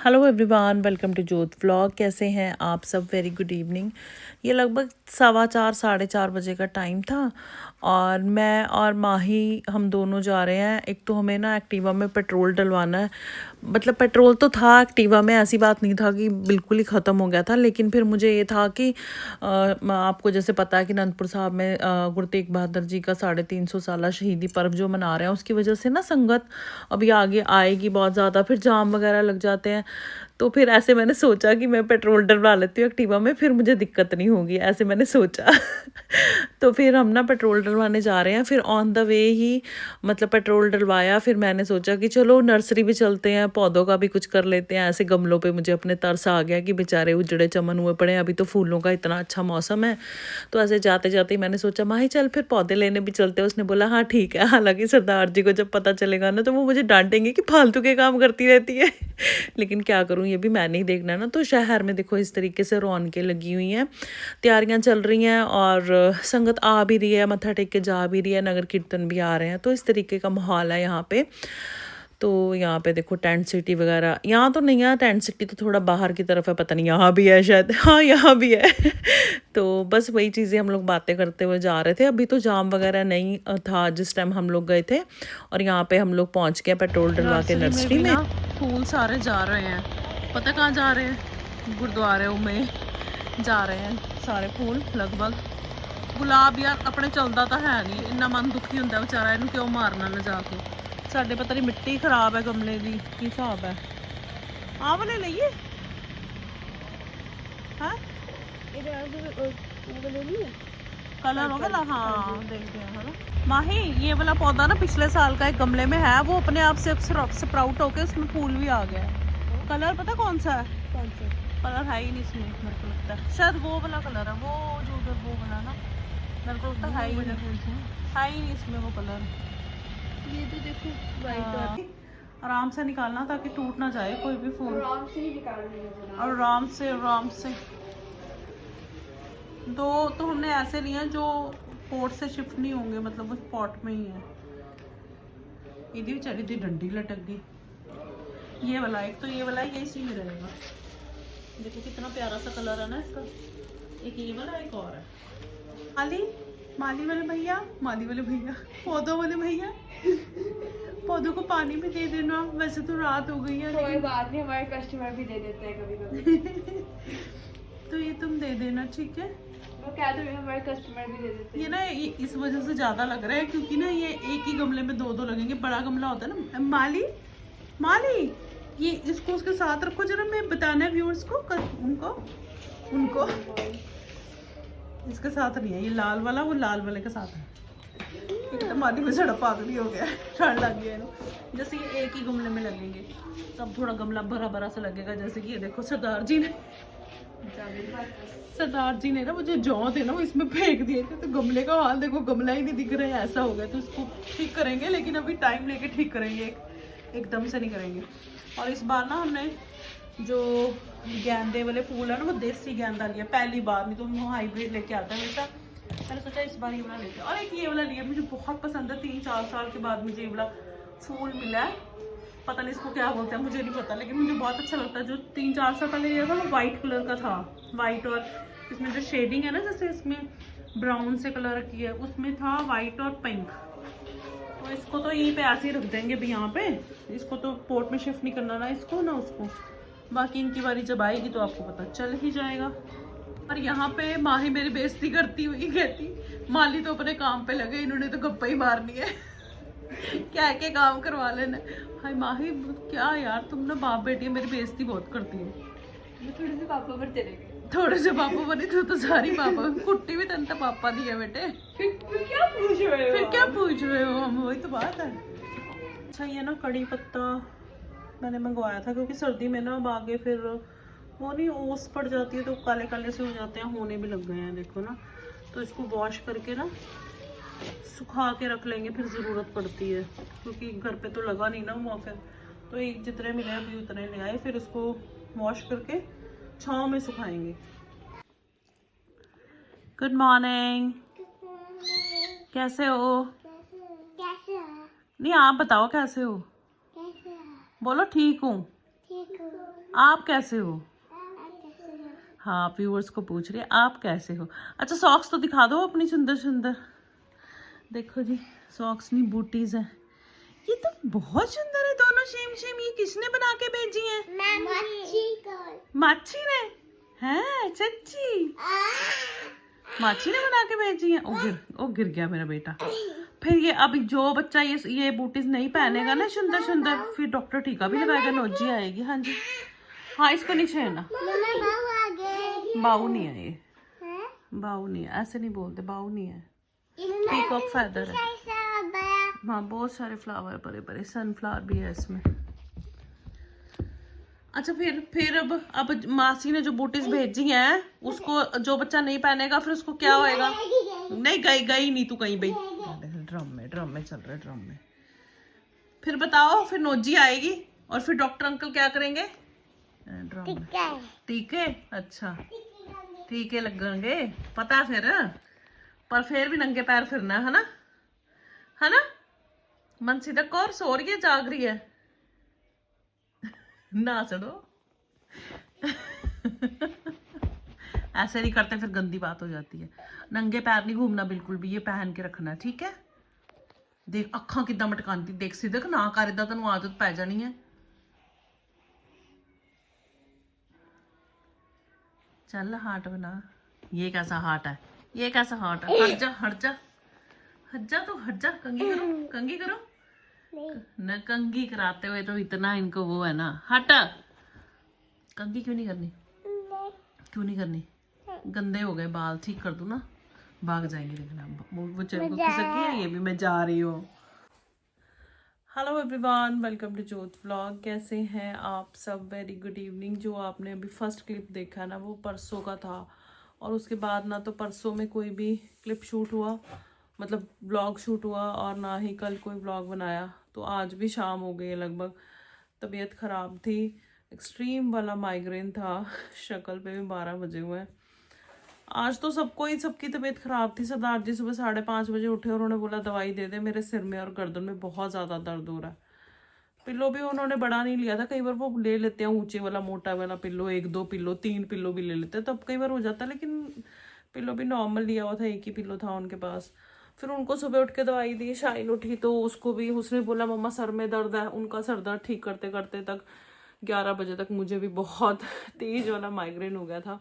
Hello everyone, welcome to जोत vlog. कैसे हैं आप सब? Very good evening. ये लगभग 4:15 4:30 बजे का टाइम था और मैं और माही हम दोनों जा रहे हैं। एक तो हमें ना एक्टिवा में पेट्रोल डलवाना है। मतलब पेट्रोल तो था एक्टिवा में, ऐसी बात नहीं था कि बिल्कुल ही ख़त्म हो गया था, लेकिन फिर मुझे ये था कि आपको जैसे पता है कि अनंतपुर साहब में गुरु तेग बहादुर जी का 350 साला शहीदी पर्व जो मना रहे हैं, उसकी वजह से ना संगत अभी आगे आएगी बहुत ज़्यादा, फिर जाम वगैरह लग जाते हैं। तो फिर ऐसे मैंने सोचा कि मैं पेट्रोल डलवा लेती हूँ एक्टिवा में, फिर मुझे दिक्कत नहीं होगी, ऐसे मैंने सोचा। तो फिर हम ना पेट्रोल डलवाने जा रहे हैं। फिर ऑन द वे ही मतलब पेट्रोल डलवाया, फिर मैंने सोचा कि चलो नर्सरी भी चलते हैं, पौधों का भी कुछ कर लेते हैं। ऐसे गमलों पे मुझे अपने तरस आ गया कि बेचारे उजड़े चमन हुए पड़े हैं, अभी तो फूलों का इतना अच्छा मौसम है। तो ऐसे जाते जाते मैंने सोचा माही चल फिर पौधे लेने भी चलते हैं। उसने बोला हाँ ठीक है। हालांकि सरदार जी को जब पता चलेगा ना तो वो मुझे डांटेंगे कि फालतू के काम करती रहती है। लेकिन क्या करूँ, ये भी मैंने ही देखना है ना। तो शहर में देखो इस तरीके से रौनकें लगी हुई हैं, तैयारियां चल रही हैं और संगत आ भी रही है, मत्था टेक के जा भी रही है, नगर कीर्तन भी आ रहे हैं। तो इस तरीके का माहौल है यहाँ पे। तो यहाँ पे देखो टेंट सिटी वगैरह, यहाँ तो नहीं है टेंट सिटी, तो थोड़ा बाहर की तरफ है, पता नहीं यहाँ भी है शायद। हाँ यहाँ भी है। तो बस वही चीज़ें हम लोग बातें करते हुए जा रहे थे। अभी तो जाम वगैरह नहीं था जिस टाइम हम लोग गए थे। और यहाँ पे हम लोग पहुँच गए पेट्रोल डलवा के नर्सरी में। फूल सारे जा रहे हैं, पता कहाँ जा रहे हैं? गुरुद्वारे में जा रहे हैं सारे फूल लगभग। गुलाब यार अपने चलता तो है नहीं, इन्ना मन दुखी होंगे बेचारा, इन्हू क्यों मारना ले जाके। साडे पता नहीं मिट्टी खराब है गमले की हिसाब है। आ वाले लइए हाँ कलर हो गया। हाँ देखते हैं है ना माही, ये वाला पौधा ना पिछले साल का एक गमले में है, वो अपने आप से स्प्राउट होके उसमें फूल भी आ गया है। कलर पता कौन सा है? कौन सा कलर है ही नहीं इसमें, मेरे को लगता है शायद वो वाला कलर है, वो जो उधर वो वाला ना, मेरे को लगता है ही नहीं इसमें वो कलर। ये तो देखो वाइट, आराम से निकालना ताकि टूट ना जाए कोई भी फूल। आराम से ही निकालना है, और आराम से। दो तो हमने ऐसे लिए जो पॉट से शिफ्ट नहीं होंगे, मतलब उस पॉट में ही है। इधर बेचारी दी डंडी लटक गई। ये वाला एक तो ये वाला है, ये इसी में रहेगा। देखो कितना प्यारा सा कलर है ना इसका। एक ये वाला, एक और है। माली वाले भैया, पौधों वाले भैया, पौधों को पानी भी दे देना। वैसे तो रात हो गई है, कोई बात नहीं, हमारे कस्टमर भी दे देते हैं कभी कभी। तो ये तुम दे देना, ठीक है? वो क्या, तो हमारे कस्टमर भी दे देते हैं। ये ना इस वजह से ज्यादा लग रहा है क्योंकि ना ये एक ही गमले में दो लगेंगे। बड़ा गमला होता है ना। माली ये इसको उसके साथ रखो जरा, मैं बताना है व्यूअर्स को, उनको इसके साथ नहीं है। ये लाल वाला वो लाल वाले के साथ है। एकदम माली में सड़ा पागल हो गया, ठंड लग गया है। जैसे ये एक ही गमले में लगेंगे तब थोड़ा गमला भरा भरा सा लगेगा। जैसे कि ये देखो सरदार जी ने ना वो जो जौ थे ना वो इसमें फेंक दिए थे, तो गमले का हाल देखो, गमला ही नहीं दिख रहा है, ऐसा हो गया। तो इसको ठीक करेंगे, लेकिन अभी टाइम लेके ठीक करेंगे, एकदम से नहीं करेंगे। और इस बार ना हमने जो गेंदे वाले फूल है ना वो देसी गेंदा लिया पहली बार, नहीं तो हम हाइब्रिड लेके आता है हमेशा। मैंने सोचा इस बार ये वाला लेते हैं। और एक ये वाला लिया, मुझे बहुत पसंद है। 3-4 साल के बाद मुझे ये वाला फूल मिला है, पता नहीं इसको क्या बोलते हैं, मुझे नहीं पता, लेकिन मुझे बहुत अच्छा लगता है। जो 3-4 साल पहले लिया था वो वाइट कलर का था, वाइट, और इसमें जो शेडिंग है ना, जैसे इसमें ब्राउन से कलर की है, उसमें था वाइट और पिंक। तो इसको तो यहीं पे ऐसे ही रख देंगे भी यहाँ पे, इसको तो पोर्ट में शिफ्ट नहीं करना ना इसको ना उसको। बाकी इनकी बारी जब आएगी तो आपको पता चल ही जाएगा। और यहाँ पे माही मेरी बेइज्जती करती हुई कहती माली तो अपने काम पे लगे, इन्होंने तो गप्पा ही मारनी है। क्या के काम करवा लेना। हाय माही क्या यार, तुम ना बाप बेटी मेरी बेइज्जती बहुत करती है। थोड़े से पापा पर चले गए, थोड़े से पापा बनी तो सारी पापा कुट्टी भी तन पापा दी है बेटे। फिर क्या पूछ रहे हो हम, वही तो बात है। अच्छा ये ना कड़ी पत्ता मैंने मंगवाया था क्योंकि सर्दी में ना अब आगे फिर वो नहीं ओस पड़ जाती है तो काले काले से हो जाते हैं, होने भी लग गए हैं देखो ना। तो इसको वॉश करके ना सुखा के रख लेंगे, फिर ज़रूरत पड़ती है क्योंकि घर पे तो लगा नहीं ना वो। फिर तो एक जितने मिले अभी उतने ले आए, फिर उसको वॉश करके छाँव में सुखाएंगे। गुड मॉर्निंग, कैसे हो? नहीं आप बताओ कैसे हो? बोलो ठीक हूँ। आप कैसे हो? हाँ, व्यूअर्स को पूछ रही है आप कैसे हो। अच्छा सॉक्स तो दिखा दो अपनी सुंदर सुंदर। देखो जी सॉक्स नहीं बूटीज है। ये तो बहुत सुंदर है दोनों सेम सेम। ये किसने बना के भेजी है? माची ने। है सच्ची? माची ने बना के भेजी है। ओ गिर गया मेरा बेटा। फिर ये अभी जो बच्चा ये बूटीज नहीं पहनेगा ना सुंदर सुंदर, फिर डॉक्टर टीका भी लगाएगा, नोजी आएगी। हाँ जी हाँ, इसको नहीं छेड़ना। बाऊ नहीं है ये, बाऊ नहीं है, ऐसे नहीं बोलते, बाऊ नहीं है, पीकॉक फेदर है। हाँ बहुत सारे फ्लावर बड़े बड़े, सनफ्लावर भी है इसमें। अच्छा फिर अब मासी ने जो बूटीज भेजी हैं उसको जो बच्चा नहीं पहनेगा फिर उसको क्या होएगा? नहीं गई नहीं तू कहीं भाई। ड्रम में चल रहा है, ड्रम में। फिर बताओ, फिर नोजी आएगी और फिर डॉक्टर अंकल क्या करेंगे? ड्रम में टीके। अच्छा टीके लगेंगे पता है फिर, पर फिर भी नंगे पैर फिरना है ना, है ना? मनसीदा कौर सो रही है जाग रही है? ना चलो ऐसे नहीं करते, फिर गंदी बात हो जाती है। नंगे पैर नहीं घूमना बिल्कुल भी, ये पहन के रखना ठीक है। देख अखा किदा मटकाती, देख सिदक ना कर, इदा तेन आदत पै जानी है। चल हार्ट बना। ये कैसा हार्ट है? ये कैसा हार्ट है? हट जा हट जा हट जा, तो हट जा। कंगी करो, कंगी करो। न कंगी कराते हुए तो इतना इनको वो है ना। हट, कंगी क्यों नहीं करनी? क्यों नहीं करनी? गंदे हो गए बाल, ठीक कर दूं ना, भाग जाएंगे। देखना वो चल को खिसक गई, ये भी मैं जा रही हूँ। हेलो एवरीवन, वेलकम टू जोत व्लॉग। कैसे हैं आप सब? Very good evening. जो आपने अभी फर्स्ट क्लिप देखा ना वो परसों का था, और उसके बाद ना तो परसों में कोई भी क्लिप शूट हुआ, मतलब व्लॉग शूट हुआ, और ना ही कल कोई व्लॉग बनाया। तो आज भी शाम हो गई है लगभग। तबीयत ख़राब थी, एक्सट्रीम वाला माइग्रेन था। शक्ल पे भी 12 बजे हुए हैं। आज तो सबकी तबीयत ख़राब थी। सरदार जी सुबह 5:30 बजे उठे और उन्होंने बोला दवाई दे दे, मेरे सिर में और गर्दन में बहुत ज़्यादा दर्द हो रहा है। पिल्लो भी उन्होंने बड़ा नहीं लिया था, कई बार वो ले लेते हैं ऊंचे वाला मोटा वाला पिल्लो, 1-2 पिल्लो 3 पिल्लो भी ले लेते हैं, तब कई बार हो जाता है। लेकिन पिल्लो भी नॉर्मल लिया हुआ था, एक ही पिल्लो था उनके पास। फिर उनको सुबह उठ के दवाई दी, शाइन उठी तो उसको भी उसने बोला मम्मा सर में दर्द है। उनका सर दर्द ठीक करते करते तक 11 बजे तक मुझे भी बहुत तेज वाला माइग्रेन हो गया था।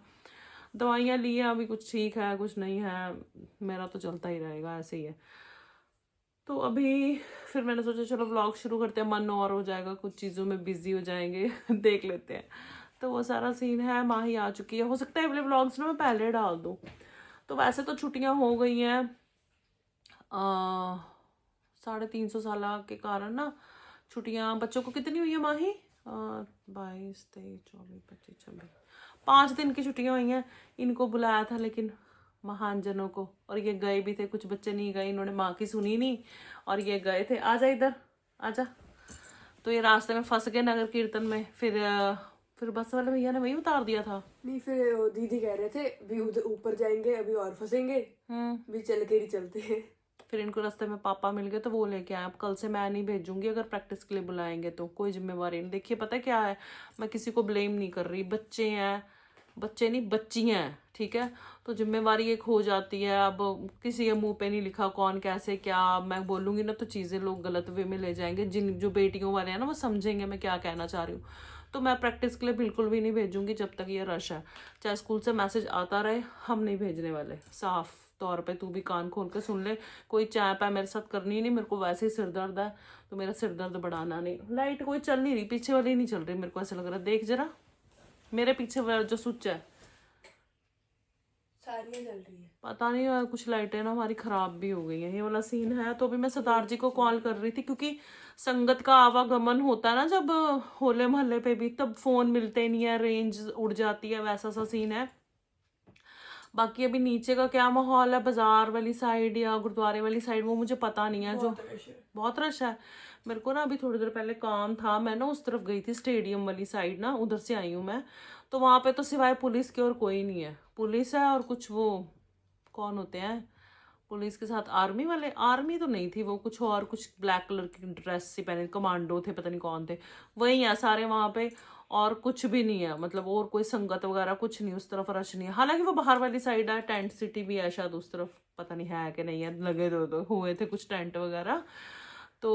दवाइयाँ ली हैं, अभी कुछ ठीक है कुछ नहीं है, मेरा तो चलता ही रहेगा, ऐसे ही है। तो अभी फिर मैंने सोचा चलो व्लॉग शुरू करते हैं, मन और हो जाएगा, कुछ चीज़ों में बिजी हो जाएंगे देख लेते हैं। तो वो सारा सीन है। माही आ चुकी है, हो सकता है अगले व्लॉग्स ना मैं पहले डाल दूँ। तो वैसे तो छुट्टियाँ हो गई हैं 350 साल के कारण ना। छुट्टियाँ बच्चों को कितनी हुई है माही? 22, 23, 24, 25, 26, 5 दिन की छुट्टियाँ हुई हैं। इनको बुलाया था लेकिन महान जनों को, और ये गए भी थे। कुछ बच्चे नहीं गए, इन्होंने माँ की सुनी नहीं और ये गए थे। आजा इधर आजा। तो ये रास्ते में फंस गए नगर कीर्तन में। फिर बस वाले भैया ने वही उतार दिया था। नहीं फिर दीदी कह रहे थे भी उधर ऊपर जाएंगे, अभी और फंसेंगे, भी चल के ही चलते हैं। फिर इनको रास्ते में पापा मिल गए तो वो लेके आए। अब कल से मैं नहीं भेजूंगी, अगर प्रैक्टिस के लिए बुलाएंगे तो कोई जिम्मेवारी नहीं। देखिए पता क्या है, मैं किसी को ब्लेम नहीं कर रही, बच्चे हैं, बच्चे नहीं बच्ची हैं, ठीक है। तो जिम्मेवारी एक हो जाती है। अब किसी के मुंह पे नहीं लिखा कौन कैसे क्या। मैं बोलूँगी ना तो चीज़ें लोग गलत वे में ले जाएंगे। जो बेटियों वाले हैं ना वो समझेंगे मैं क्या कहना चाह रही हूँ। तो मैं प्रैक्टिस के लिए बिल्कुल भी नहीं भेजूंगी जब तक ये रश है। चाहे स्कूल से मैसेज आता रहे, हम नहीं भेजने वाले। साफ तौर पे तू भी कान खोल के सुन ले, कोई चैप है मेरे साथ करनी नहीं। मेरे को वैसे ही सिर दर्द है तो मेरा सिर दर्द बढ़ाना नहीं। लाइट कोई चल नहीं रही, पीछे वाली नहीं चल रही, मेरे को ऐसा लग रहा है। देख जरा मेरे पीछे वाला जो स्विच है, सारियां चल रही है। पता नहीं कुछ लाइटें ना हमारी खराब भी हो गई हैं, ये वाला सीन है। तो अभी मैं सरदार जी को कॉल कर रही थी, क्योंकि संगत का आवागमन होता है ना जब होले मोहल्ले पे भी, तब फोन मिलते नहीं है, रेंज उड़ जाती है, वैसा सा सीन है। बाकी अभी नीचे का क्या माहौल है, बाजार वाली साइड या गुरुद्वारे वाली साइड, वो मुझे पता नहीं है। जो बहुत रश है। मेरे को ना अभी थोड़ी देर पहले काम था, मैं ना उस तरफ गई थी, स्टेडियम वाली साइड ना, उधर से आई हूँ मैं। तो वहां पे तो सिवाय पुलिस के और कोई नहीं है। पुलिस है और कुछ वो कौन होते हैं पुलिस के साथ, आर्मी वाले। आर्मी तो नहीं थी वो, कुछ और, कुछ ब्लैक कलर की ड्रेस सी पहने, कमांडो थे, पता नहीं कौन थे, वही है सारे वहां पे। और कुछ भी नहीं है, मतलब और कोई संगत वगैरह कुछ नहीं, उस तरफ रश नहीं है। हालांकि वो बाहर वाली साइड है, टेंट सिटी भी है शायद उस तरफ, पता नहीं है कि नहीं है, लगे तो हुए थे कुछ टेंट वगैरह। तो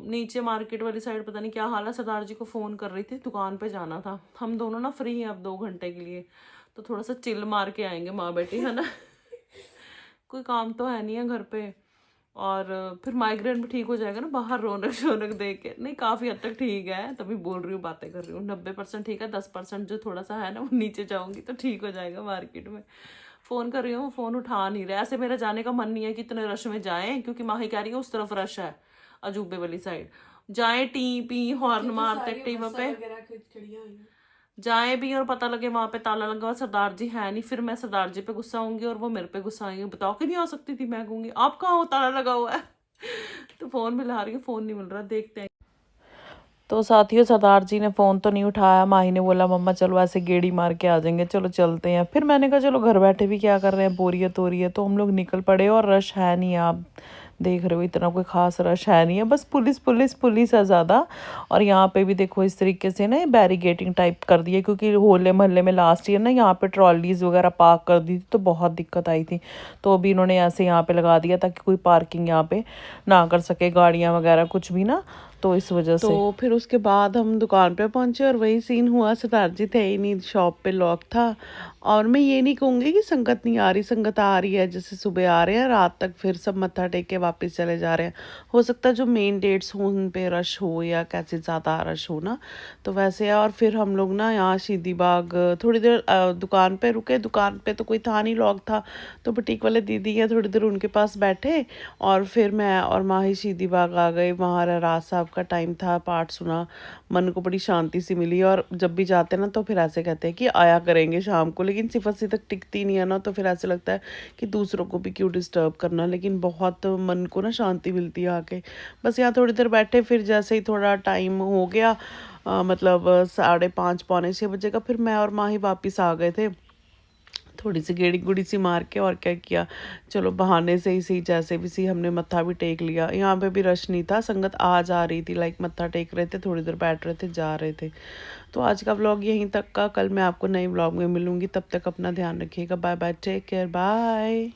नीचे मार्केट वाली साइड पता नहीं क्या हाल है। सरदार जी को फ़ोन कर रही थी, दुकान पे जाना था। हम दोनों ना फ्री हैं अब 2 घंटे के लिए, तो थोड़ा सा चिल मार के आएंगे माँ बेटी, है ना। कोई काम तो है नहीं है घर पे, और फिर माइग्रेन भी ठीक हो जाएगा ना, बाहर रौनक शौनक देख के। नहीं, काफ़ी हद तक ठीक है, तभी बोल रही हूँ, बातें कर रही हूँ। 90% ठीक है, 10% जो थोड़ा सा है ना, वो नीचे जाऊँगी तो ठीक हो जाएगा मार्केट में। फ़ोन कर रही हूँ, फ़ोन उठा नहीं रहा। ऐसे मेरा जाने का मन नहीं है कि इतने रश में जाएं, क्योंकि माही कह रही है उस तरफ रश है, अजूबे वाली साइड जाएं, टी पी हॉर्न मारते एक्टिवा पे जाए भी, और पता लगे वहां पे ताला लगा हुआ, सरदार जी है नहीं, फिर मैं सरदार जी पे गुस्सा होंगी और वो मेरे पे गुस्सा आएंगे, बताओ कि नहीं आ सकती थी। मैं कहूंगी आप कहाँ हो, ताला लगा हुआ है। तो फोन मिला रही हूँ, फोन नहीं मिल रहा, देखते हैं। तो साथियों, सरदार जी ने फ़ोन तो नहीं उठाया। माही ने बोला मम्मा चलो ऐसे गेड़ी मार के आ जाएंगे, चलो चलते हैं। फिर मैंने कहा चलो घर बैठे भी क्या कर रहे हैं, बोरियत हो रही है। तो हम लोग निकल पड़े, और रश है नहीं, आप देख रहे हो इतना कोई ख़ास रश है नहीं है, बस पुलिस पुलिस पुलिस है ज़्यादा। और यहाँ पे भी देखो इस तरीके से ना बैरिगेटिंग टाइप कर दिया, क्योंकि होले महल्ले में लास्ट ईयर ना यहाँ पे ट्रॉलीज़ वगैरह पार्क कर दी थी, तो बहुत दिक्कत आई थी। तो अभी इन्होंने ऐसे यहाँ पे लगा दिया ताकि कोई पार्किंग यहाँ पे ना कर सके, गाड़ियाँ वगैरह कुछ भी ना। तो इस वजह से तो फिर उसके बाद हम दुकान पे पहुंचे, और वही सीन हुआ, सरदार जी थे ही नहीं, शॉप पे लॉक था। और मैं ये नहीं कहूँगी कि संगत नहीं आ रही, संगत आ रही है, जैसे सुबह आ रहे हैं, रात तक फिर सब मत्था टेक के वापस चले जा रहे हैं। हो सकता है जो मेन डेट्स हों उन पे रश हो, या कैसे ज़्यादा रश हो ना, तो वैसे है। और फिर हम लोग ना यहाँ शहीदी बाग थोड़ी देर दुकान पे रुके। दुकान पे तो कोई था नहीं, लॉक था। तो बुटीक वाले दीदी हैं, थोड़ी देर उनके पास बैठे, और फिर मैं और माही शहीदी बाग आ गए। वहाँ राज साहब का टाइम था, पाठ सुना, मन को बड़ी शांति सी मिली। और जब भी जाते ना तो फिर ऐसे कहते हैं कि आया करेंगे शाम को, लेकिन सिफत तक टिकती नहीं है ना, तो फिर ऐसे लगता है कि दूसरों को भी क्यों डिस्टर्ब करना। लेकिन बहुत मन को ना शांति मिलती है आके। बस यहाँ थोड़ी देर बैठे, फिर जैसे ही थोड़ा टाइम हो गया, मतलब 5:30 पौने 6 बजे का, फिर मैं और माही वापस आ गए थे, थोड़ी सी गेड़ी गुड़ी सी मार के। और क्या किया, चलो बहाने से ही सही, जैसे भी सी हमने मत्था भी टेक लिया। यहाँ पे भी रश नहीं था, संगत आ जा रही थी, लाइक मत्था टेक रहे थे, थोड़ी देर बैठ रहे थे, जा रहे थे। तो आज का व्लॉग यहीं तक का। कल मैं आपको नए व्लॉग में मिलूंगी, तब तक अपना ध्यान रखिएगा। Bye bye, take care, bye.